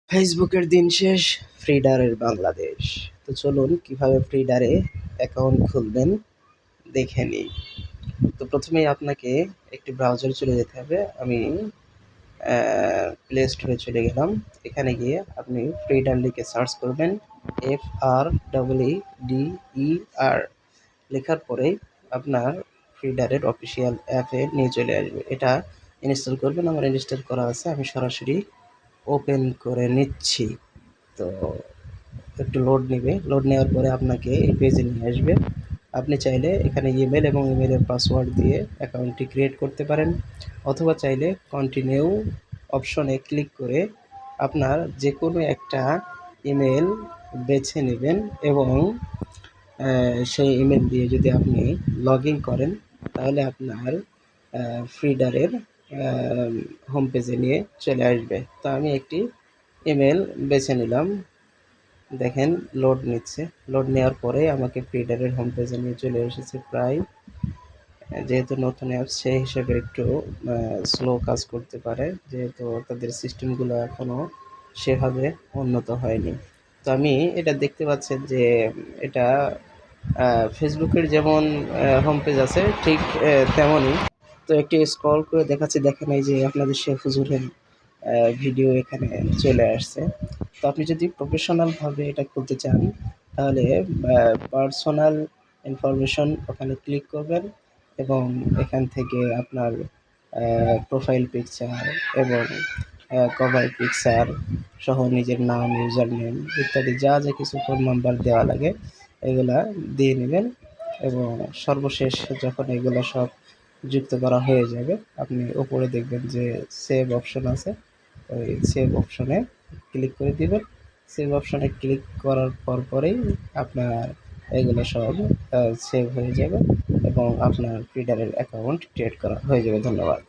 ফেসবুকের দিন শেষ, ফ্রিডারের বাংলাদেশ। তো চলুন কিভাবে ফ্রিডারে অ্যাকাউন্ট খুলবেন দেখে নিই। তো প্রথমেই আপনাকে একটি ব্রাউজারে চলে যেতে হবে। আমি প্লে স্টোরে চলে গেলাম। এখানে গিয়ে আপনি ফ্রিডার লিখে সার্চ করবেন, FREEDER লেখার পরেই আপনার ফ্রিডারের অফিসিয়াল অ্যাপে নিয়ে চলে আসবে। এটা ইনস্টল করবেন। আমার ইনস্টল করা আছে, আমি সরাসরি ওপেন করে নিচ্ছি। তো একটু লোড নেবে। লোড নেওয়ার পরে আপনাকে এই পেজে নিয়ে আসবে। আপনি চাইলে এখানে ইমেল এবং ইমেলের পাসওয়ার্ড দিয়ে অ্যাকাউন্টটি ক্রিয়েট করতে পারেন, অথবা চাইলে কন্টিনিউ অপশনে ক্লিক করে আপনার যে কোনো একটা ইমেল বেছে নেবেন এবং সেই ইমেল দিয়ে যদি আপনি লগ ইন করেন তাহলে আপনার ফ্রিডারের হোম পেজে নিয়ে চলে আসবে। তো আমি একটি ইমেল বেছে নিলাম। দেখেন লোড নিচ্ছে। লোড নেওয়ার পরে আমাকে ফ্রিডারের হোম পেজে নিয়ে চলে এসেছে প্রায়। যেহেতু নতুন অ্যাপ সেই হিসেবে একটু স্লো কাজ করতে পারে, যেহেতু তাদের সিস্টেমগুলো এখনও সেভাবে উন্নত হয়নি। তো আমি এটা দেখতে পাচ্ছেন যে এটা ফেসবুকের যেমন হোম পেজ আছে ঠিক তেমনই। তো একটু স্ক্রল করে দেখাচ্ছি, দেখেন এই যে আপনাদের শেখ হুজুরের ভিডিও এখানে চলে আসছে। তো আপনি যদি প্রফেশনালভাবে এটা করতে চান তাহলে পার্সোনাল ইনফরমেশন ওখানে ক্লিক করবেন এবং এখান থেকে আপনার প্রোফাইল পিকচার এবং কভার পিকচার সহ নিজের নাম, ইউজার নেম ইত্যাদি যা যা কিছু ফোন নাম্বার দেওয়া লাগে এগুলা দিয়ে নেবেন এবং সর্বশেষ যখন এগুলো সব যুক্ত করা হয়ে যাবে আপনি উপরে দেখবেন যে সেভ অপশন আছে, ওই সেভ অপশনে ক্লিক করে দিবেন। সেভ অপশনে ক্লিক করার পরেই আপনার এগুলো সব সেভ হয়ে যাবে এবং আপনার ফ্রিডারের অ্যাকাউন্ট ক্রিয়েট করা হয়ে যাবে। ধন্যবাদ।